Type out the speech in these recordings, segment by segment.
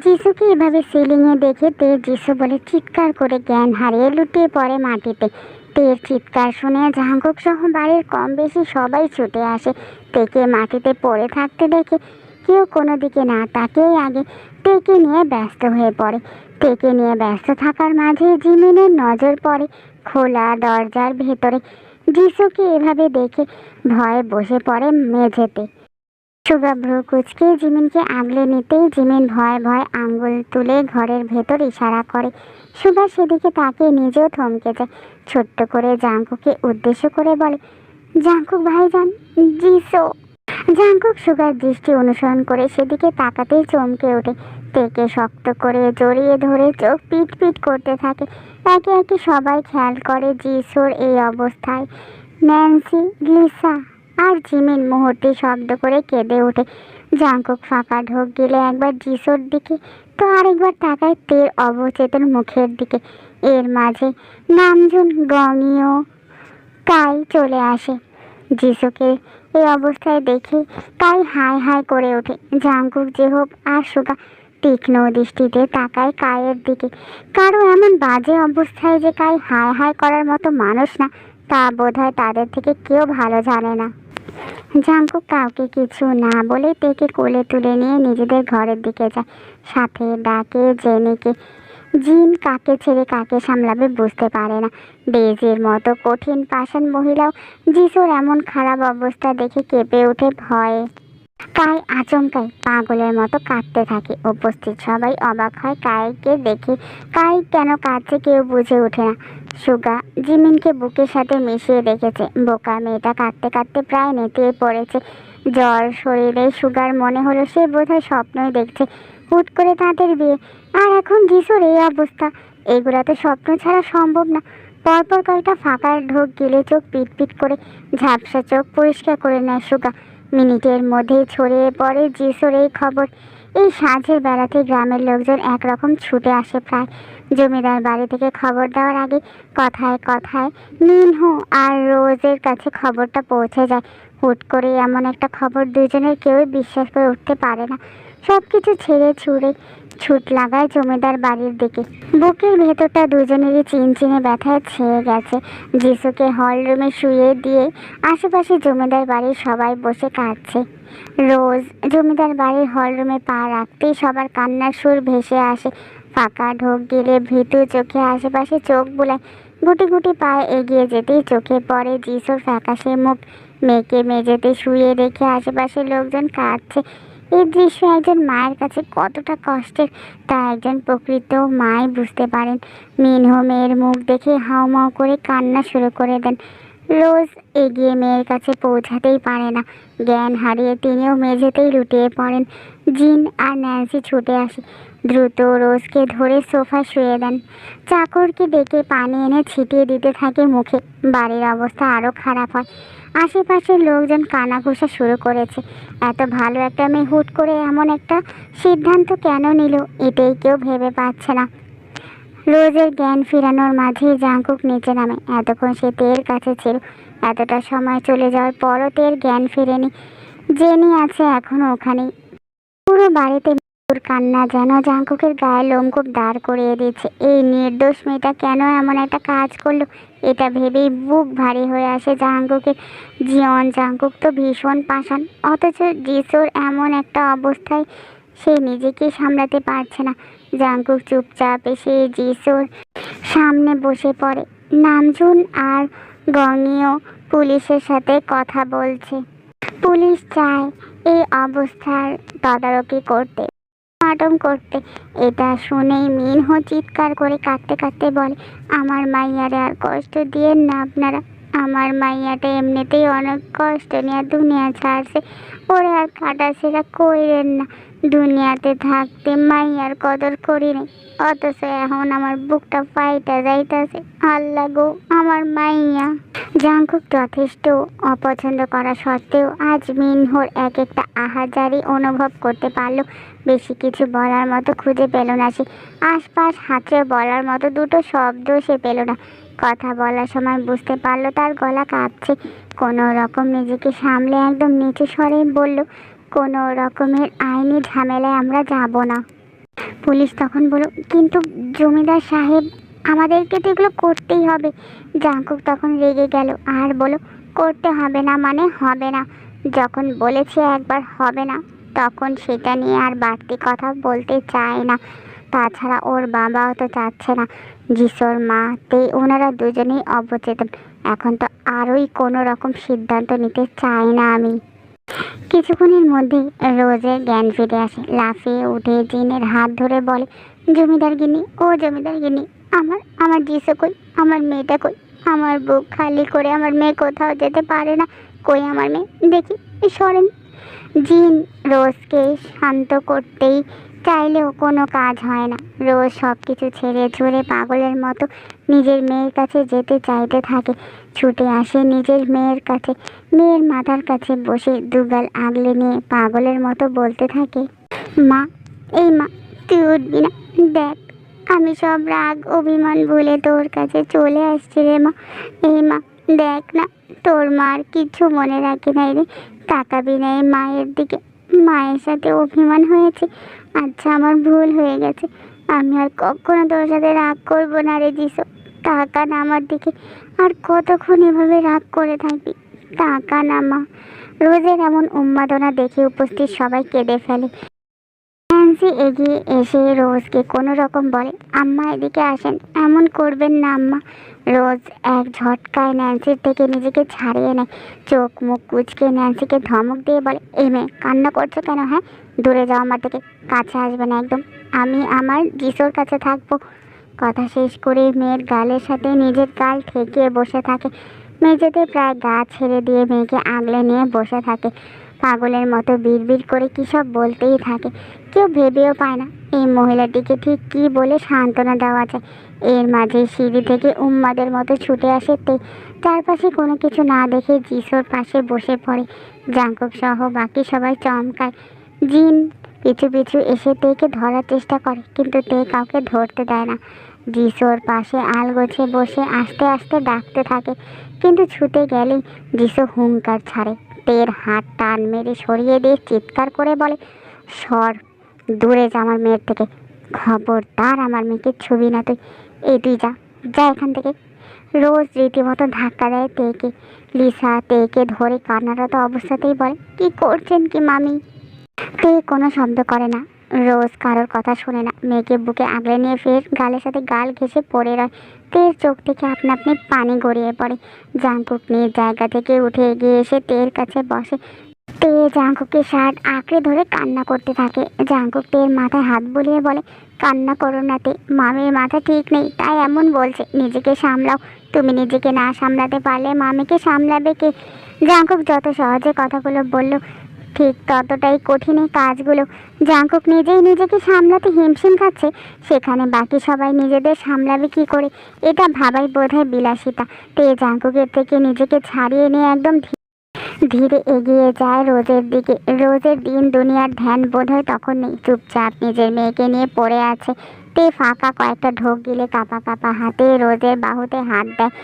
যিশুকে এভাবে সিলিংয়ে দেখে তে যিশু বলে চিৎকার করে জ্ঞান হারিয়ে লুটিয়ে পড়ে মাটিতে। তের চিৎকার শুনে জাঙ্কুক সহ বাড়ির কম বেশি সবাই ছুটে আসে। তেকে মাটিতে পড়ে থাকতে দেখে কেউ কোনো দিকে না তাকিয়ে আগে তেকে নিয়ে ব্যস্ত হয়ে পড়ে। তেকে নিয়ে ব্যস্ত থাকার মাঝে জিমিনের নজর পড়ে খোলা দরজার ভেতরে। যিশুকে এভাবে দেখে ভয়ে বসে পড়ে মেঝেতে। সুগা ভ্রু কুচকে জিমিনকে আগলে নিতেই জিমিন ভয়ে ভয়ে আঙ্গুল তুলে ঘরের ভেতর ইশারা করে। সুগা সেদিকে তাকিয়ে নিজেও থমকে যায়। ছোট্ট করে জাঙ্কুকে উদ্দেশ্য করে বলে, জাঙ্কুক ভাইজান, যিশু। জাঙ্কুক সুগার দৃষ্টি অনুসরণ করে সেদিকে তাকাতেই চমকে ওঠে। তেকে শক্ত করে জড়িয়ে ধরে চোখ পিট পিট করতে থাকে। একে একে সবাই খেয়াল করে যিশুর এই অবস্থায়। ন্যান্সি, লিসা আর জিমিন মুহূর্তে শব্দ করে কেঁদে ওঠে। জাঙ্কুক ফাঁকা ঢোক গেলে একবার যিশুর দিকে তো আরেকবার তাকায় তের অবচেতন মুখের দিকে। এর মাঝে নামজুন, গংইও, কাই চলে আসে। যিশুকে এই অবস্থায় দেখে কাই হাই হাই করে ওঠে। জাঙ্কুক, জেহব আর সুগা তীক্ষ্ণ দৃষ্টিতে তাকায় কায়ের দিকে। কারো এমন বাজে অবস্থায় যে কাই হাই হাই করার মতো মানুষ না তা বোধহয় তাদের থেকে কেউ ভালো জানে না। জাঙ্কুক কাউকে কিছু না বলে তেকে কোলে তুলে নিয়ে নিজেদের ঘরের দিকে যায়। সাথে ডাকে জেনিকে। জিন কাকে ছেড়ে কাকে সামলাবে বুঝতে পারে না। ডেজির মতো কঠিন পাষাণ মহিলাও যিশুর এমন খারাপ অবস্থা দেখে কেঁপে ওঠে ভয়ে। কাই আচমকাই পাগলের মতো কাঁদতে থাকে। উপস্থিত সবাই অবাক হয় কাইকে দেখে। কাই কেন কাঁদছে কেউ বুঝে ওঠে না। সুগা জিমিনকে বুকের সাথে মিশিয়ে রেখেছে। বোকা মেয়েটা কাঁদতে কাঁদতে প্রায় নেতিয়ে পড়েছে। জ্বর শরীরে সুগার মনে হলো সে বোধহয় স্বপ্নই দেখছে। হুট করে তাদের বিয়ে, আর এখন যিশুর এই অবস্থা। এগুলা তো স্বপ্ন ছাড়া সম্ভব না। পরপর কয়েকটা ফাঁকা ঢোক গেলে চোখ পিট পিট করে ঝাপসা চোখ পরিষ্কার করে নেয় সুগা। মিনিটের মধ্যেই ছড়িয়ে পড়ে যিশুর এই খবর। এই সাঁঝের বেলাতে গ্রামের লোকজন একরকম ছুটে আসে প্রায়। জমিদার বাড়ি থেকে খবর দেওয়ার আগে কথায় কথায় মিনহো আর রোজের কাছে খবরটা পৌঁছে যায়। হুট করে এমন একটা খবর দুজনের কেউই বিশ্বাস করে উঠতে পারে না। সব কিছু ছেড়ে ছুড়ে ছুট লাগায় জমিদার বাড়ির দিকে। বুকের ভেতরটা দুজনেরই চিনচিনে ব্যথায় ছেয়ে গেছে। যিশুকে হল রুমে শুয়ে দিয়ে আশেপাশে জমিদার বাড়ির সবাই বসে কাঁদছে। রোজ জমিদার বাড়ির হল রুমে পা রাখতেই সবার কান্নার সুর ভেসে আসে। ফাঁকা ঢোক গিলে ভীতু চোখে আশেপাশে চোখ বুলায়। গুটি গুটি পায়ে এগিয়ে যেতেই চোখে পড়ে যিশুর ফ্যাকাশে মুখ। মেয়েকে মেঝেতে শুয়ে রেখে আশেপাশের লোকজন কাঁদছে। এই দৃশ্য একজন মায়ের কাছে কতটা কষ্টের তা একজন প্রকৃত মাই বুঝতে পারেন। মিনহো মেয়ের মুখ দেখে হাউমাউ করে কান্না শুরু করে দেন। রোজ এগিয়ে মেয়ের কাছে পৌঁছাতেই পারে না। জ্ঞান হারিয়ে তিনিও মেঝেতেই লুটিয়ে পড়েন। জিন আর ন্যান্সি ছুটে আসে। দ্রুত রোজকে ধরে সোফা শুয়ে দেন। চাকরকে ডেকে পানি এনে ছিটিয়ে দিতে থাকে মুখে। বাড়ির অবস্থা আরও খারাপ হয়। আশেপাশের লোকজন কানাঘুষা শুরু করেছে। এত ভালো একটা মেয়ে হুট করে এমন একটা সিদ্ধান্ত কেন নিল এটাই কেউ ভেবে পাচ্ছে না। রোজের জ্ঞান ফিরানোর মাঝেই জাঙ্কুক নিচে নামে। এতক্ষণ সে তের কাছে ছিল। এতটা সময় চলে যাওয়ার পরও তের জ্ঞান ফিরেনি। জেনি আছে এখনও ওখানেই। পুরো বাড়িতে মৃত্যুর কান্না যেন জাঙ্কুকের গায়ে লোমকূপ দাঁড় করিয়ে দিচ্ছে। এই নির্দোষ মেয়েটা কেন এমন একটা কাজ করলো এটা ভেবেই বুক ভারী হয়ে আসে জাঙ্কুকের। জিয়ন জাঙ্কুক তো ভীষণ পাষাণ, অথচ যিশুর এমন একটা অবস্থায় সে নিজেকে সামলাতে পারছে না। জাঙ্কুক চুপচাপ এসে যিশুর সামনে বসে পড়ে। নামজুন আর গংইও পুলিশের সাথে কথা বলছে। পুলিশ চায় এই অবস্থার তদারকি করতে, মাটম করতে। এটা শুনেই মিনহো চিৎকার করে কাঁদতে কাঁদতে বলে, আমার মাইয়ারে আর কষ্ট দিয়েন না আপনারা। আমার মাইয়াটা এমনিতেই অনেক কষ্ট নিয়ে দুনিয়া ছাড়ছে, ওরে আর কাটাছেড়া কইরেন না। দুনিয়াতে থাকতে মাইয়ার কদর করি নাই, অথচ এখন আমার বুকটা ফাইটা যাইতাছে। আল্লাহ গো, আমার মাইয়া। জাঙ্কুক যথেষ্ট অপছন্দ করা সত্ত্বেও আজ মিনহোর এক একটা আহাজারি অনুভব করতে পারল। বেশি কিছু বলার মতো খুঁজে পেল না সে। আশপাশ হাতড়ে বলার মতো দুটো শব্দ সে পেল না। কথা বলার সময় বুঝতে পারলো তার গলা কাঁপছে। কোনো রকম নিজেকে সামলে একদম নিচু স্বরে বলল, কোনো রকমের আইনি ঝামেলায় আমরা যাব না। পুলিশ তখন বলল, কিন্তু জমিদার সাহেব, আমাদেরকে তো এগুলো করতেই হবে। জাঙ্কুক তখন রেগে গেল আর বলল, করতে হবে না মানে হবে না। যখন বলেছে একবার হবে না, তখন সেটা নিয়ে আর বাড়তি কথা বলতে চায় না। তাছাড়া ওর বাবাও তো চাচ্ছে না। যিশোর মা ওনারা দুজনেই অবচেতন। এখন তো আরোই কোনো রকম সিদ্ধান্ত নিতে চাই না আমি। কিছুক্ষণের মধ্যেই রোজের জ্ঞান ফিরে আসে। লাফিয়ে উঠে জিনের হাত ধরে বলে, জমিদার গিন্নি, ও জমিদার গিন্নি, আমার আমার যিশো কই, আমার মেয়েটা কই? আমার বুক খালি করে আমার মেয়ে কোথাও যেতে পারে না। কই আমার মেয়ে? দেখি, সরেন। জিন রোজকে শান্ত করতেই চাইলেও কোনো কাজ হয় না। রোজ সব কিছু ছেড়ে ছুড়ে পাগলের মতো নিজের মেয়ের কাছে যেতে চাইতে থাকে। ছুটে আসে নিজের মেয়ের কাছে, মেয়ের মাথার কাছে বসে দুগাল আগলে নিয়ে পাগলের মতো বলতে থাকে, মা, এই মা, তুই উঠবি না? দেখ, আমি সব রাগ অভিমান ভুলে তোর কাছে চলে আসছি রে মা। এই মা, দেখ না, তোর মার কিছু মনে রাখি নাই রে। তাকাবি না এই মায়ের দিকে? মায়ের সাথে অভিমান হয়েছে। আচ্ছা, আমার ভুল হয়ে গেছে। আমি আর কখনো তোর সাথে রাগ করবো না রে যিশো। তাকা না আমার দিকে। আর কতক্ষণ এভাবে রাগ করে থাকবি? তাকা না মা। রোজের এমন উন্মাদনা দেখে উপস্থিত সবাই কেঁদে ফেলে। ন্যান্সি এগিয়ে এসে রোজকে কোনো রকম বলে, আম্মা এদিকে আসেন, এমন করবেন না আম্মা। রোজ এক ঝটকায় ন্যান্সির থেকে নিজেকে ছাড়িয়ে নেয়। চোখ মুখ কুঁচকে ন্যান্সিকে ধমক দিয়ে বলে, এই মেয়ে, কান্না করছো কেন? হ্যাঁ, দূরে যাও আমার থেকে, কাছে আসবে না একদম। আমি আমার যিশোর কাছে থাকবো। কথা শেষ করে মেয়ের গালের সাথে নিজের গাল ঠেকিয়ে বসে থাকে। মেঝেতে প্রায় গা ছেড়ে দিয়ে মেয়েকে আগলে নিয়ে বসে থাকে। পাগলের মতো বিড়বিড় করে কী সব বলতেই থাকে। কেউ ভেবেও পায় না এই মহিলাটিকে ঠিক কী বলে সান্ত্বনা দেওয়া যায়। এর মাঝে সিঁড়ি থেকে উম্মাদের মতো ছুটে আসে চারপাশে কোনো কিছু না দেখে যিশোর পাশে বসে পড়ে। জাঙ্কুক সহ বাকি সবাই চমকায়। জিন পিছু পিছু এসে তেকে ধরার চেষ্টা করে, কিন্তু কাউকে ধরতে দেয় না। যিশোর পাশে আলগোছে বসে আস্তে আস্তে ডাকতে থাকে, কিন্তু ছুটে গেলেই যিশো হুঙ্কার ছাড়ে। তের হাত টান মেরে সরিয়ে দিয়ে চিৎকার করে বলে, সর, দূরে যা আমার মেয়ের থেকে। খবরদার আমার মেয়েকে ছবি না তুই। এই তুই যা, যা এখান থেকে। রোজ রীতিমতো ধাক্কা দেয় তেকে। লিসা তেকে ধরে কান্নারত অবস্থাতেই বলে, কি করছেন কি মামি? কোনো শব্দ করে না। রোজ কারোর কথা শুনে না। মেয়েকে বুকে আগলে নিয়ে ফের গালের সাথে গাল ঘেঁষে পড়ে রয়। তের চোখ থেকে আপনা আপনি পানি গড়িয়ে পড়ে। জাঙ্কুক নিয়ে জায়গা থেকে উঠে এগিয়ে এসে তের কাছে বসে। তে জাঙ্কুকের শার্ট আঁকড়ে ধরে কান্না করতে থাকে। জাঙ্কুক তের মাথায় হাত বুলিয়ে বলে, কান্না করো না তে, মামির মাথা ঠিক নেই তাই এমন বলছে। নিজেকে সামলাও। তুমি নিজেকে না সামলাতে পারলে মামিকে সামলাবে কে? জাঙ্কুক যত সহজে কথাগুলো বলল, ঠিক ততটাই কঠিন এই কাজগুলো। জাঙ্কুক নিজেই নিজেকে সামলাতে হিমশিম খাচ্ছে, সেখানে বাকি সবাই নিজেদের সামলাবে কি করে? এটা ভাবাই বোধহয় বিলাসিতা। তে জাঙ্কুকের থেকে নিজেকে ছাড়িয়ে নিয়ে একদম ধীরে এগিয়ে যায় রোজের দিকে। রোজের দিন দুনিয়ার ধ্যান বোধহয় তখন নেই, চুপচাপ নিজের মেয়েকে নিয়ে পড়ে আছে। তে ফাঁকা কয়েকটা ঢোক গিলে কাঁপা কাঁপা হাতে রোজের বাহুতে হাত দেয়।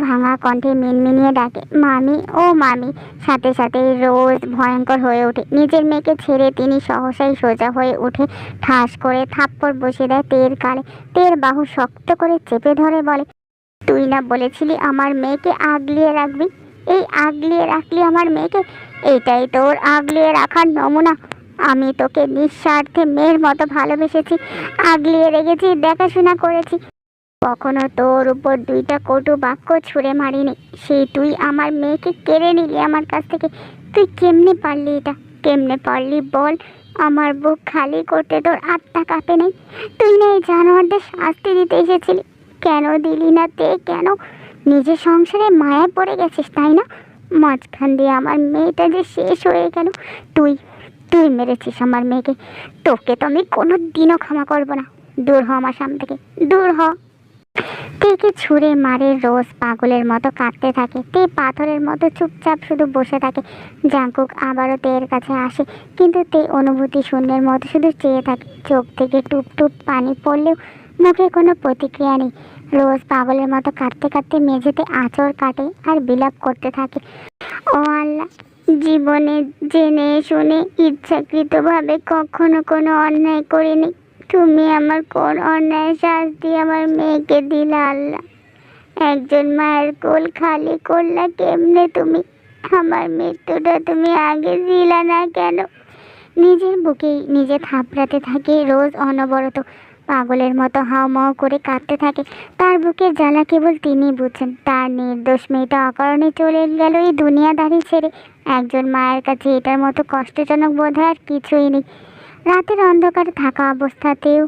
ভাঙা কণ্ঠে মিনমিনিয়ে ডাকে, মামি, ও মামি। সাথে সাথে রোজ ভয়ঙ্কর হয়ে ওঠে। নিজের মেয়েকে ছেড়ে তিনি সহসাই সোজা হয়ে উঠে ঠাস করে থাপ্পড় বসিয়ে দেয় তের গালে। তের বাহু শক্ত করে চেপে ধরে বলে, তুই না বলেছিলি আমার মেয়েকে আগলিয়ে রাখবি? এই আগলিয়ে রাখলি আমার মেয়েকে? এইটাই তোর আগলিয়ে রাখার নমুনা? আমি তোকে নিঃস্বার্থে মেয়ের মতো ভালোবেসেছি, আগলিয়ে রেখেছি, দেখাশোনা করেছি। কখনো তোর উপর দুইটা কটু বাক্য ছুঁড়ে মারিনি। সেই তুই আমার মেয়েকে কেড়ে নিলি আমার কাছ থেকে। তুই কেমনে পারলি এটা? কেমনে পারলি বল? আমার বুক খালি করতে তোর আত্মা কাঁপে নেই? তুই না এই জানোয়ারদের শাস্তি দিতে এসেছিলি? কেন দিলি না তে? কেন? নিজের সংসারে মায়া পড়ে গেছিস তাই না? মাঝখান দিয়ে আমার মেয়েটা যে শেষ হয়ে গেল। তুই তুই মেরেছিস আমার মেয়েকে। তোকে তো আমি কোনো দিনও ক্ষমা করবো না। দূর হ আমার সামনে থেকে, দূর হ। তেকে ছুঁড়ে মারে। রোজ পাগলের মতো কাঁদতে থাকে। তে পাথরের মতো চুপচাপ শুধু বসে থাকে। জাঙ্কুক আবারও তের কাছে আসে, কিন্তু তে অনুভূতি শূন্যের মতো শুধু চেয়ে থাকে। চোখ থেকে টুপ টুপ পানি পড়লেও মুখে কোনো প্রতিক্রিয়া নেই। রোজ পাগলের মতো কাঁদতে কাঁদতে মেঝেতে আঁচড় কাটে আর বিলাপ করতে থাকে, ও আল্লাহ, জীবনে জেনে শুনে ইচ্ছাকৃতভাবে কখনো কোনো অন্যায় করিনি। তুমি আমার কোন অন্যায় শাস্তি আমার মেয়েকে দিলা আল্লাহ? একজন মায়ের কোল খালি করলা কেমনে তুমি? আমার মৃত্যুটা তুমি আগে দিলা না কেন? নিজের বুকেই নিজে থাপড়াতে থাকে রোজ অনবরত, পাগলের মতো হাউমাউ করে কাঁদতে থাকে। তার বুকের জ্বালা কেবল তিনি বুঝছেন। তার নির্দোষ মেয়েটা অকারণে চলে গেল এই দুনিয়াদারি ছেড়ে। একজন মায়ের কাছে এটার মতো কষ্টজনক বোধ হয় আর কিছুই নেই। রাতের অন্ধকারে থাকা অবস্থাতেও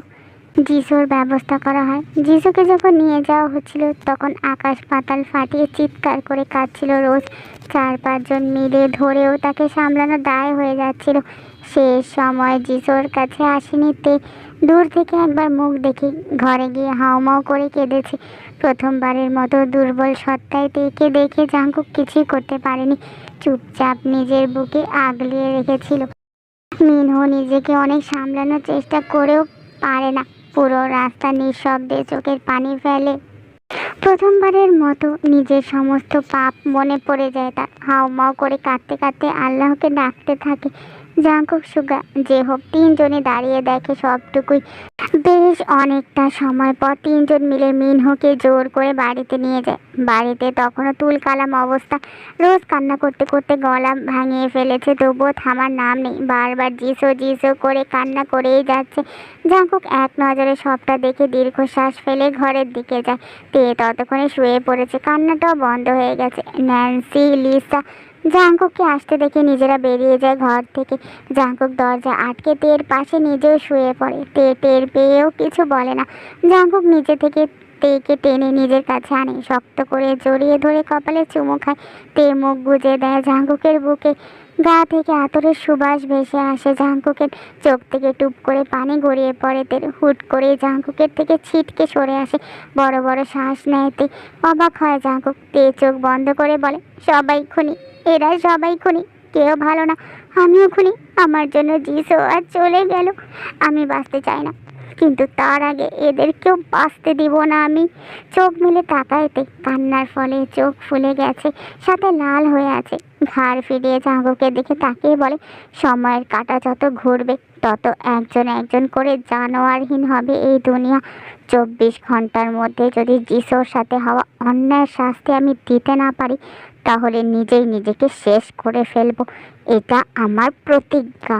যিশুর ব্যবস্থা করা হয়। যিশুকে যখন নিয়ে যাওয়া হচ্ছিল তখন আকাশ পাতাল ফাটিয়ে চিৎকার করে কাঁদছিল রোজ। 4-5 জন মিলে ধরেও তাকে সামলানো দায় হয়ে যাচ্ছিল। শেষ সময় যিশুর কাছে আসেনি তে, দূর থেকে একবার মুখ দেখে ঘরে গিয়ে হাউমাউ করে কেঁদেছে। প্রথমবারের মতো দুর্বল সত্তায় তেকে দেখে জাঙ্কুক কিছুই করতে পারেনি, চুপচাপ নিজের বুকে আগলিয়ে রেখেছিল। মিনহো নিজেকে অনেক সামলানোর চেষ্টা করেও পারে না, পুরো রাস্তা নিঃশব্দে চোখের পানি ফেলে। প্রথমবারের মতো নিজের সমস্ত পাপ মনে পড়ে যায় তার। হাউমাউ করে কাঁদতে কাঁদতে আল্লাহকে ডাকতে থাকে। জাঙ্কুক সুগা যে হোক 3 জনে দাঁড়িয়ে দেখে সবটুকুই। বেশ অনেকটা সময় পর 3 জন মিলে মিনহোকে জোর করে বাড়িতে নিয়ে যায়। বাড়িতে তখনও তুলকালাম অবস্থা। রোজ কান্না করতে করতে গলা ভাঙিয়ে ফেলেছে, তবুও থামার নাম নেই। বারবার জিসো জিসো করে কান্না করেই যাচ্ছে। জাঙ্কুক এক নজরে সবটা দেখে দীর্ঘশ্বাস ফেলে ঘরের দিকে যায়। তে ততক্ষণে শুয়ে পড়েছে, কান্নাটাও বন্ধ হয়ে গেছে। ন্যান্সি, লিসা জাঙ্কুককে আসতে দেখে নিজেরা বেরিয়ে যায় ঘর থেকে। জাঙ্কুক দরজা আটকে তের পাশে নিজেও শুয়ে পড়ে। তে টের পেয়েও কিছু বলে না। জাঙ্কুক নিজে থেকে তেকে টেনে নিজের কাছে আনে, শক্ত করে জড়িয়ে ধরে কপালে চুমু খায়। তে মুখ গুজে দেয় জাঙ্কুকের বুকে। গা থেকে আতরের সুবাস ভেসে আসে জাঙ্কুকের। চোখ থেকে টুপ করে পানি গড়িয়ে পড়ে তের। হুট করে জাঙ্কুকের থেকে ছিটকে সরে আসে। বড় বড় শ্বাস নেয় তে। অবাক হয় জাঙ্কুক। তে চোখ বন্ধ করে বলে, সবাই খুনি, এরা সবাই খুনি, কেউ ভালো না, আমিও খুনি। আমার জন্য যিশু আর চলে গেল। আমি বাঁচতে চাই না, কিন্তু তার আগে এদের কেউ বাঁচতে দিব না আমি। চোখ মেলে তাকাইতে কান্নার ফলে চোখ ফুলে গেছে, সাথে লাল হয়ে আছে। ঘাড় ফিরিয়ে জাঙ্কুকে দেখে তাকিয়ে বলে, সময়ের কাঁটা যত ঘুরবে তত একজন একজন করে জানোয়ারহীন হবে এই দুনিয়া। 24 ঘন্টার মধ্যে যদি যিশুর সাথে হওয়া অন্যায়ের শাস্তি আমি দিতে না পারি, তাহলে নিজেই নিজেকে শেষ করে ফেলবো। এটা আমার প্রতিজ্ঞা।